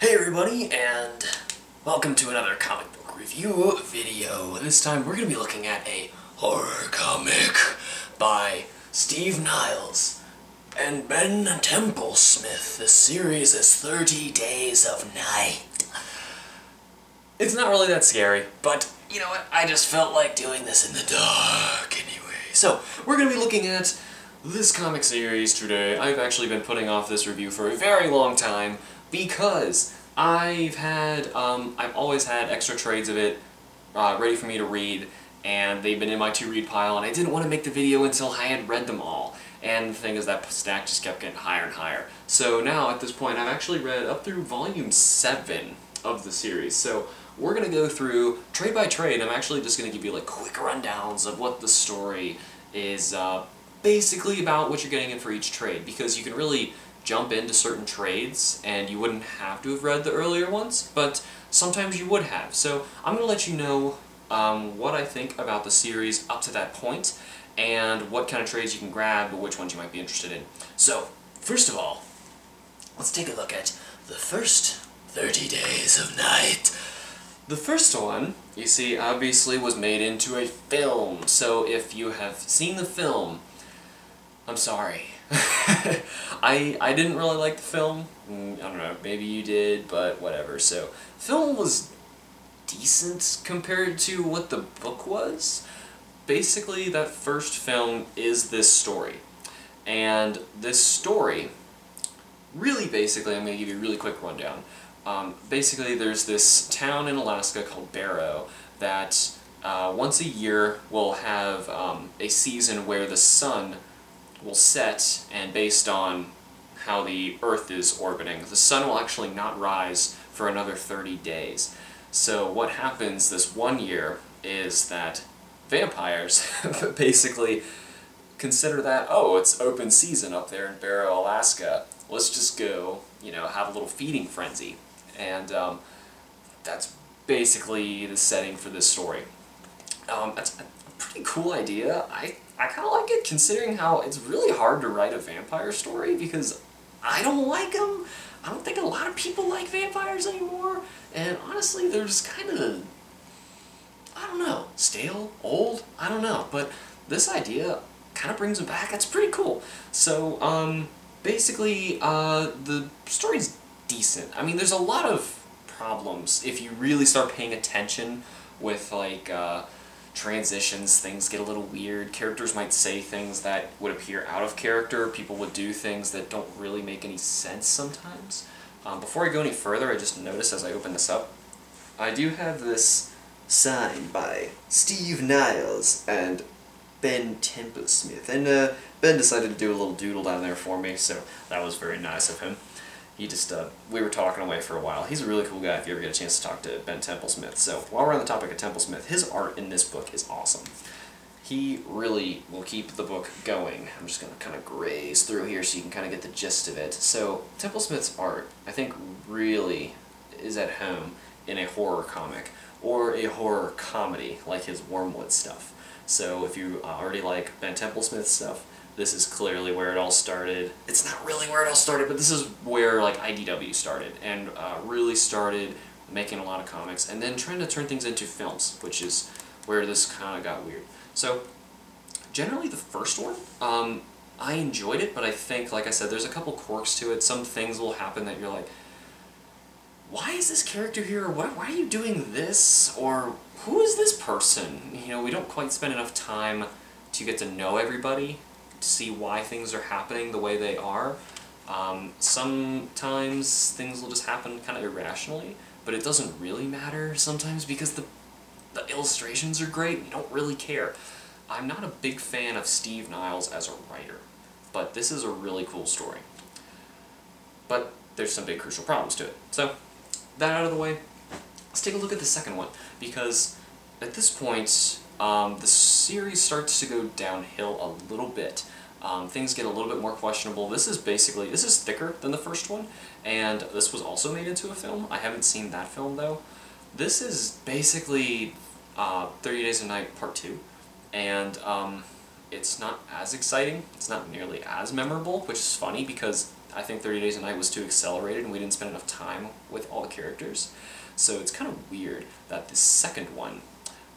Hey everybody, and welcome to another comic book review video. This time we're going to be looking at a horror comic by Steve Niles and Ben Templesmith. The series is 30 Days of Night. It's not really that scary, but you know what? I just felt like doing this in the dark anyway. So, we're going to be looking at this comic series today. I've actually been putting off this review for a very long time because I've always had extra trades of it ready for me to read, and they've been in my to-read pile, and I didn't want to make the video until I had read them all. And the thing is, that stack just kept getting higher and higher. So now, at this point, I've actually read up through volume 7 of the series. So we're going to go through trade by trade. I'm actually just going to give you like quick rundowns of what the story is basically about, what you're getting in for each trade, because you can really jump into certain trades and you wouldn't have to have read the earlier ones, but sometimes you would have. So I'm going to let you know what I think about the series up to that point and what kind of trades you can grab, but which ones you might be interested in. So, first of all, let's take a look at the first 30 Days of Night. The first one, you see, obviously was made into a film, so if you have seen the film, I'm sorry. I didn't really like the film. I don't know, maybe you did, but whatever. So, film was decent compared to what the book was. Basically, that first film is this story. And this story, really basically, I'm going to give you a really quick rundown. Basically, there's this town in Alaska called Barrow that once a year will have a season where the sun will set, and based on how the Earth is orbiting, the sun will actually not rise for another 30 days. So what happens this one year is that vampires basically consider that, oh, it's open season up there in Barrow, Alaska. Let's just go, you know, have a little feeding frenzy. And that's basically the setting for this story. That's a pretty cool idea. I kind of like it, considering how it's really hard to write a vampire story, because I don't like them. I don't think a lot of people like vampires anymore, and honestly, they're just kind of, I don't know, stale, old, I don't know, but this idea kind of brings them back. It's pretty cool. So, basically, the story's decent. I mean, there's a lot of problems if you really start paying attention with, like, transitions. Things get a little weird. Characters might say things that would appear out of character. People would do things that don't really make any sense sometimes. Before I go any further, I just noticed as I open this up, I do have this signed by Steve Niles and Ben Templesmith. And Ben decided to do a little doodle down there for me, so that was very nice of him. He just, we were talking away for a while. He's a really cool guy if you ever get a chance to talk to Ben Templesmith. So, while we're on the topic of Templesmith, his art in this book is awesome. He really will keep the book going. I'm just going to kind of graze through here so you can kind of get the gist of it. So, Templesmith's art, I think, really is at home in a horror comic, or a horror comedy, like his Wormwood stuff. So, if you already like Ben Templesmith's stuff, this is clearly where it all started. It's not really where it all started, but this is where like IDW started, and really started making a lot of comics, and then trying to turn things into films, which is where this kind of got weird. So, generally the first one, I enjoyed it, but I think, like I said, there's a couple quirks to it. Some things will happen that you're like, why is this character here? Why are you doing this? Or who is this person? You know, we don't quite spend enough time to get to know everybody, see why things are happening the way they are. Sometimes things will just happen kind of irrationally, but it doesn't really matter sometimes because the illustrations are great and you don't really care. I'm not a big fan of Steve Niles as a writer, but this is a really cool story. But there's some big crucial problems to it. So, that out of the way, let's take a look at the second one, because at this point, the series starts to go downhill a little bit. Things get a little bit more questionable. This is thicker than the first one, and this was also made into a film. I haven't seen that film, though. This is basically 30 Days of Night Part 2, and it's not as exciting. It's not nearly as memorable, which is funny because I think 30 Days a Night was too accelerated and we didn't spend enough time with all the characters. So it's kind of weird that the second one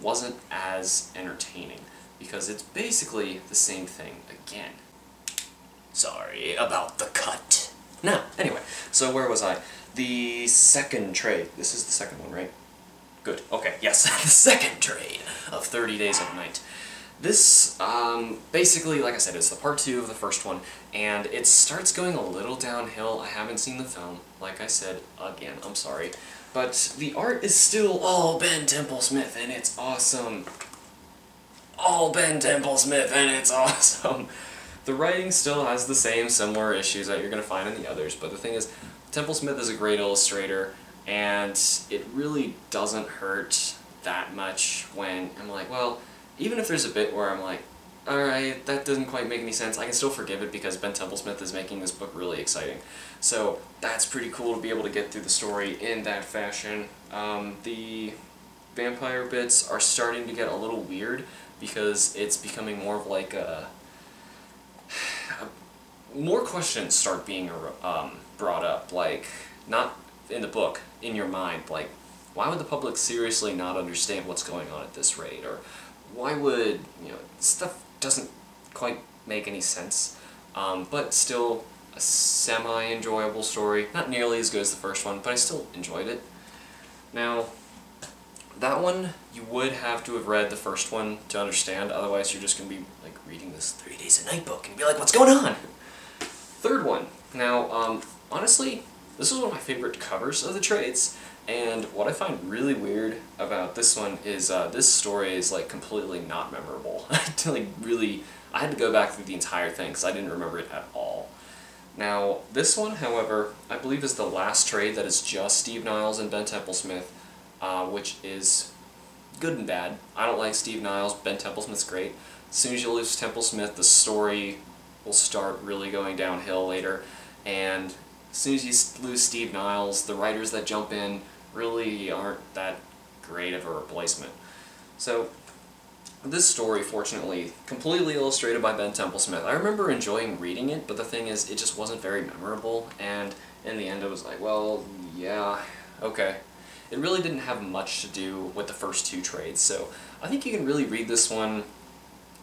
wasn't as entertaining, because it's basically the same thing again. Sorry about the cut. Now, anyway, so where was I? The second trade. This is the second one, right? Good. Okay, yes, the second trade of 30 Days of Night. This, basically, like I said, is the part 2 of the first one, and it starts going a little downhill. I haven't seen the film, like I said, again, I'm sorry. But the art is still all Ben Templesmith, and it's awesome. All Ben Templesmith, and it's awesome. The writing still has the same similar issues that you're going to find in the others, but the thing is, Templesmith is a great illustrator, and it really doesn't hurt that much when I'm like, well, even if there's a bit where I'm like, alright, that doesn't quite make any sense, I can still forgive it because Ben Templesmith is making this book really exciting. So that's pretty cool to be able to get through the story in that fashion. The vampire bits are starting to get a little weird because it's becoming more of like more questions start being brought up, like, not in the book, in your mind, like, why would the public seriously not understand what's going on at this rate, or why would, you know, stuff doesn't quite make any sense, but still a semi-enjoyable story, not nearly as good as the first one, but I still enjoyed it. Now, that one, you would have to have read the first one to understand, otherwise you're just going to be, like, reading this 30 Days a Night book and be like, what's going on? Third one. Now, honestly, this is one of my favorite covers of the trades, and what I find really weird about this one is this story is, like, completely not memorable. I had to go back through the entire thing because I didn't remember it at all. Now, this one, however, I believe is the last trade that is just Steve Niles and Ben Templesmith, which is good and bad. I don't like Steve Niles, Ben Templesmith's great. As soon as you lose Templesmith, the story will start really going downhill later, and as soon as you lose Steve Niles, the writers that jump in really aren't that great of a replacement. So, this story, fortunately, completely illustrated by Ben Templesmith. I remember enjoying reading it, but the thing is, it just wasn't very memorable, and in the end it was like, well, yeah, okay. It really didn't have much to do with the first 2 trades, so I think you can really read this one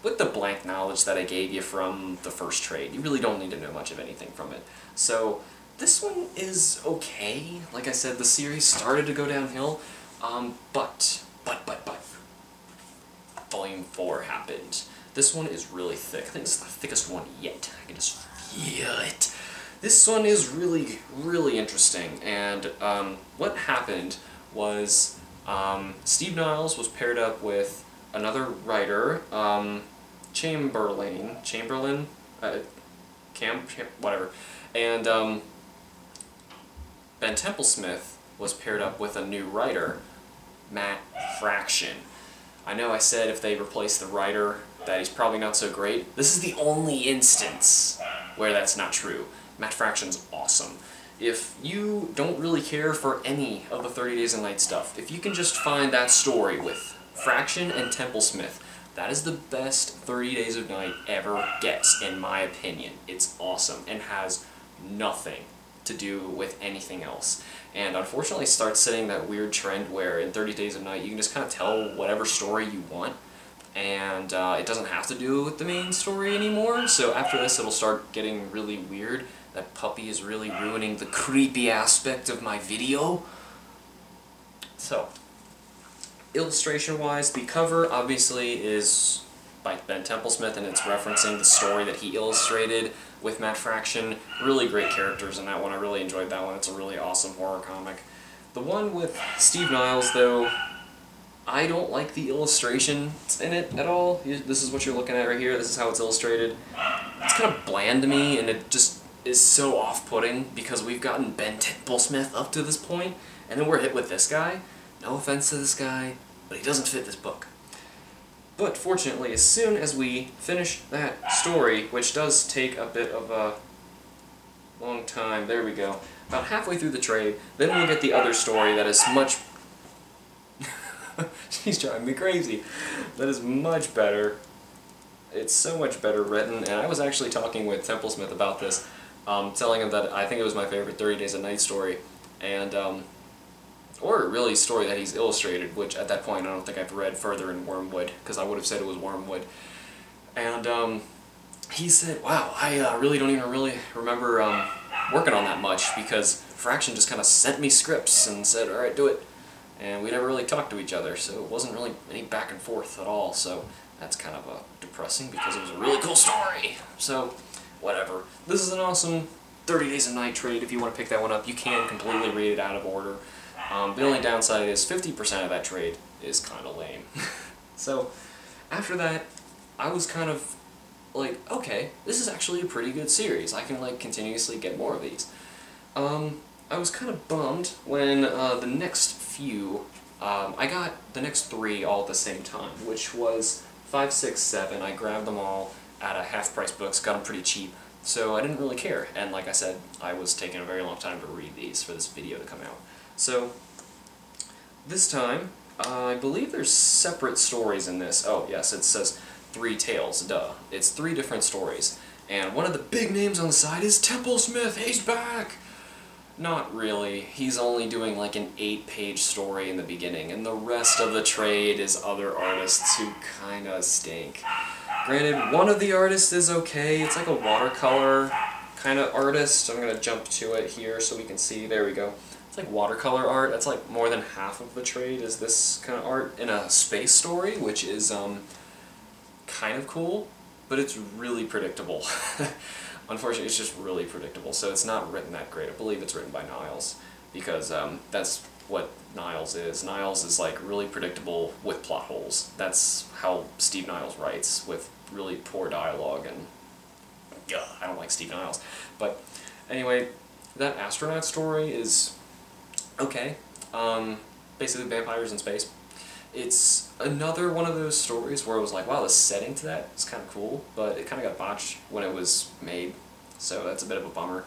with the blank knowledge that I gave you from the first trade. You really don't need to know much of anything from it. So, this one is okay. Like I said, the series started to go downhill, but, Volume 4 happened. This one is really thick. I think it's the thickest one yet. I can just feel it. This one is really, really interesting, and what happened was Steve Niles was paired up with another writer, Chamberlain, whatever, and Ben Templesmith was paired up with a new writer, Matt Fraction. I know I said if they replace the writer that he's probably not so great. This is the only instance where that's not true. Matt Fraction's awesome. If you don't really care for any of the 30 Days a Night stuff, if you can just find that story with Fraction and Templesmith, that is the best 30 Days of Night ever gets, in my opinion. It's awesome and has nothing to do with anything else. And unfortunately it starts setting that weird trend where in 30 Days of Night you can just kind of tell whatever story you want, and it doesn't have to do with the main story anymore. So after this it'll start getting really weird. That puppy is really ruining the creepy aspect of my video. So, illustration-wise, the cover obviously is by Ben Templesmith, and it's referencing the story that he illustrated with Matt Fraction. Really great characters in that one. I really enjoyed that one. It's a really awesome horror comic. The one with Steve Niles, though, I don't like the illustrations in it at all. This is what you're looking at right here. This is how it's illustrated. It's kind of bland to me, and it just is so off-putting because we've gotten Ben Templesmith up to this point, and then we're hit with this guy. No offense to this guy, but he doesn't fit this book. But fortunately, as soon as we finish that story, which does take a bit of a long time, there we go, about halfway through the trade, then we'll get the other story that is much... She's driving me crazy. That is much better. It's so much better written, and I was actually talking with Templesmith about this. telling him that I think it was my favorite 30 Days of Night story, and or really story that he's illustrated, which at that point I don't think I've read further in Wormwood, because I would have said it was Wormwood. And he said, wow, I really don't even really remember working on that much, because Fraction just kind of sent me scripts and said, alright, do it. And we never really talked to each other, so it wasn't really any back and forth at all, so that's kind of depressing, because it was a really cool story. So, whatever. This is an awesome 30 Days of Night trade. If you want to pick that one up, you can completely read it out of order. The only downside is 50% of that trade is kind of lame. So, after that, I was kind of like, okay, this is actually a pretty good series. I can like continuously get more of these. I was kind of bummed when the next few, I got the next 3 all at the same time, which was 5, 6, 7. I grabbed them all at a half-price books, got them pretty cheap, so I didn't really care. And like I said, I was taking a very long time to read these for this video to come out. So, this time, I believe there's separate stories in this. Oh, yes, it says 3 tales, duh. It's 3 different stories. And one of the big names on the side is Templesmith, he's back! Not really. He's only doing like an 8-page story in the beginning, and the rest of the trade is other artists who kinda stink. Granted, one of the artists is okay. It's like a watercolor kind of artist. I'm gonna jump to it here so we can see. There we go. It's like watercolor art. That's like more than half of the trade is this kind of art in a space story, which is kind of cool, but it's really predictable. Unfortunately, it's just really predictable, so it's not written that great. I believe it's written by Niles, because that's what Niles is. Niles is like really predictable with plot holes. That's how Steve Niles writes, with really poor dialogue, and I don't like Steve Niles. But anyway, that astronaut story is okay. Basically vampires in space. It's another one of those stories where it was like, wow, the setting to that is kind of cool, but it kind of got botched when it was made, so that's a bit of a bummer.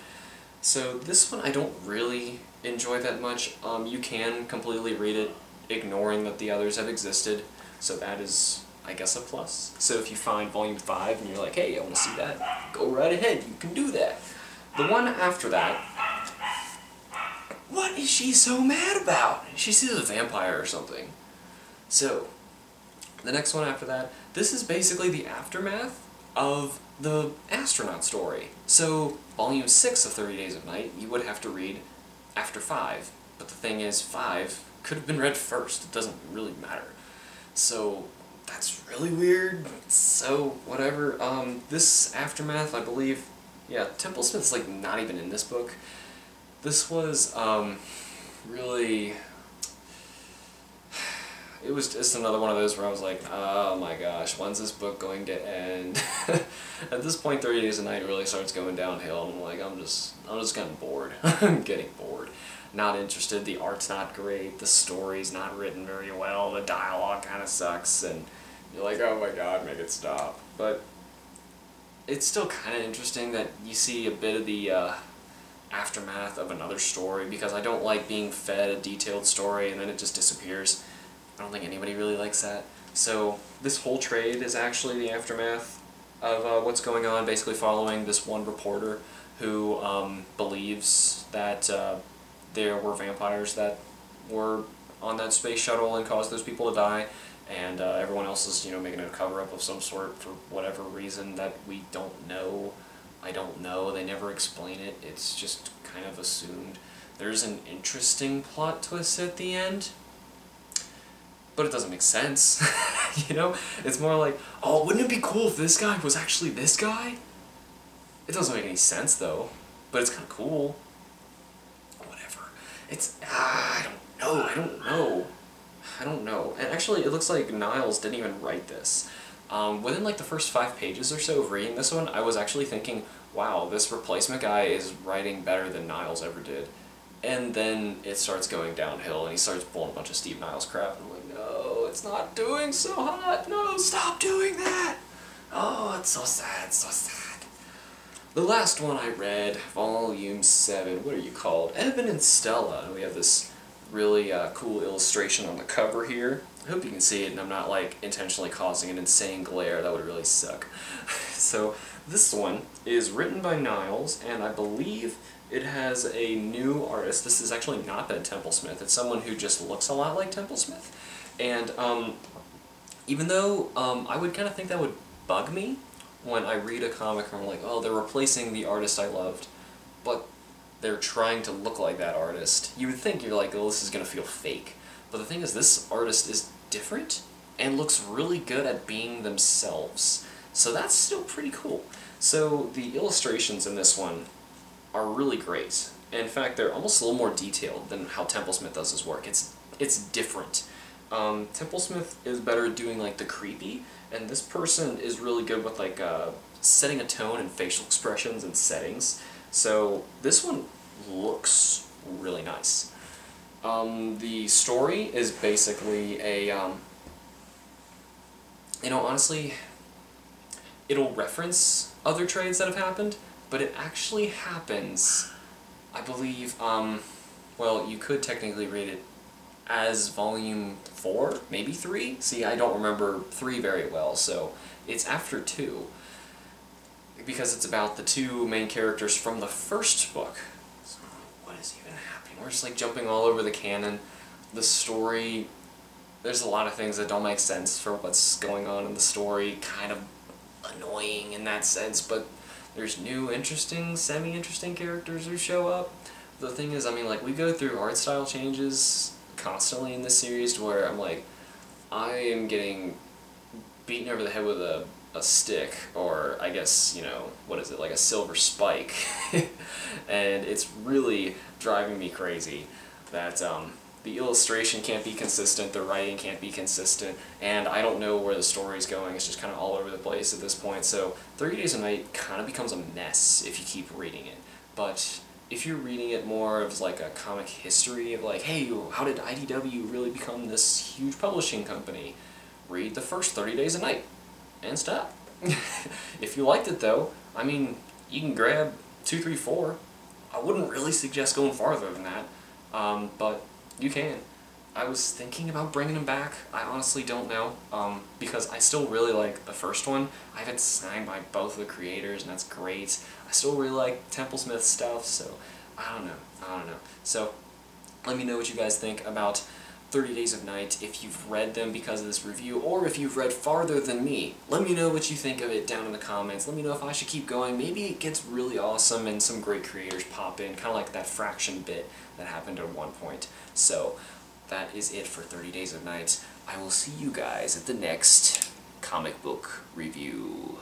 So this one I don't really enjoy that much. You can completely read it, ignoring that the others have existed, so that is, I guess, a plus. So if you find Volume 5 and you're like, hey, I want to see that, go right ahead, you can do that. The one after that, what is she so mad about? She sees a vampire or something. So, the next one after that, this is basically the aftermath of the astronaut story. So, Volume 6 of 30 Days of Night, you would have to read after 5. But the thing is, 5 could have been read first. It doesn't really matter. So, that's really weird. So, whatever. This aftermath, I believe, yeah, Templesmith's like not even in this book. This was, really... It was just another one of those where I was like, oh my gosh, when's this book going to end? At this point, 30 Days of Night really starts going downhill, and I'm like, I'm just getting bored. I'm getting bored. Not interested, the art's not great, the story's not written very well, the dialogue kind of sucks, and you're like, oh my god, make it stop. But it's still kind of interesting that you see a bit of the aftermath of another story, because I don't like being fed a detailed story and then it just disappears. I don't think anybody really likes that. So this whole trade is actually the aftermath of what's going on, basically following this one reporter who believes that there were vampires that were on that space shuttle and caused those people to die, and everyone else is, you know, making a cover-up of some sort for whatever reason that we don't know. I don't know, they never explain it, it's just kind of assumed. There's an interesting plot twist at the end, but it doesn't make sense, you know? It's more like, oh, wouldn't it be cool if this guy was actually this guy? It doesn't make any sense, though, but it's kind of cool. Whatever. It's, I don't know. And actually, it looks like Niles didn't even write this. Within like the first 5 pages or so of reading this one, I was actually thinking, wow, this replacement guy is writing better than Niles ever did. And then it starts going downhill, and he starts pulling a bunch of Steve Niles crap, and I'm like, no, it's not doing so hot, no, stop doing that! Oh, it's so sad, it's so sad. The last one I read, Volume 7, what are you called? Evan and Stella, and we have this really cool illustration on the cover here. I hope you can see it and I'm not like intentionally causing an insane glare. That would really suck. So this one is written by Niles, and I believe it has a new artist. This is actually not been Templesmith. It's someone who just looks a lot like Templesmith. And even though I would kind of think that would bug me when I read a comic and I'm like, oh, they're replacing the artist I loved, but they're trying to look like that artist. You would think you're like, oh, this is going to feel fake. But the thing is, this artist is different and looks really good at being themselves. So that's still pretty cool. So the illustrations in this one are really great. In fact, they're almost a little more detailed than how Templesmith does his work. It's different. Templesmith is better at doing like the creepy, and this person is really good with like setting a tone and facial expressions and settings. So this one looks really nice. The story is basically a, honestly, it'll reference other trades that have happened, but it actually happens, I believe, well, you could technically read it as volume 4, maybe 3? See, I don't remember 3 very well, so it's after 2, because it's about the 2 main characters from the first book. So, what is even happening? We're just like jumping all over the canon. The story, there's a lot of things that don't make sense for what's going on in the story, kind of annoying in that sense, but there's new, interesting, semi-interesting characters who show up. The thing is, I mean, like, we go through art style changes constantly in this series to where I'm like, I am getting beaten over the head with a stick, or I guess, you know, what is it, like a silver spike, and it's really driving me crazy that the illustration can't be consistent, the writing can't be consistent, and I don't know where the story's going. It's just kind of all over the place at this point, so 30 Days a Night kind of becomes a mess if you keep reading it. But if you're reading it more of like a comic history of like, hey, how did IDW really become this huge publishing company? Read the first 30 Days a Night and stop. If you liked it though, I mean, you can grab 2, 3, 4. I wouldn't really suggest going farther than that, but you can. I was thinking about bringing them back. I honestly don't know, because I still really like the first one. I have it signed by both of the creators, and that's great. I still really like Templesmith stuff, so I don't know. So let me know what you guys think about 30 Days of Night, if you've read them because of this review, or if you've read farther than me. Let me know what you think of it down in the comments. Let me know if I should keep going. Maybe it gets really awesome and some great creators pop in, kind of like that Fraction bit that happened at one point. So that is it for 30 Days of Night. I will see you guys at the next comic book review.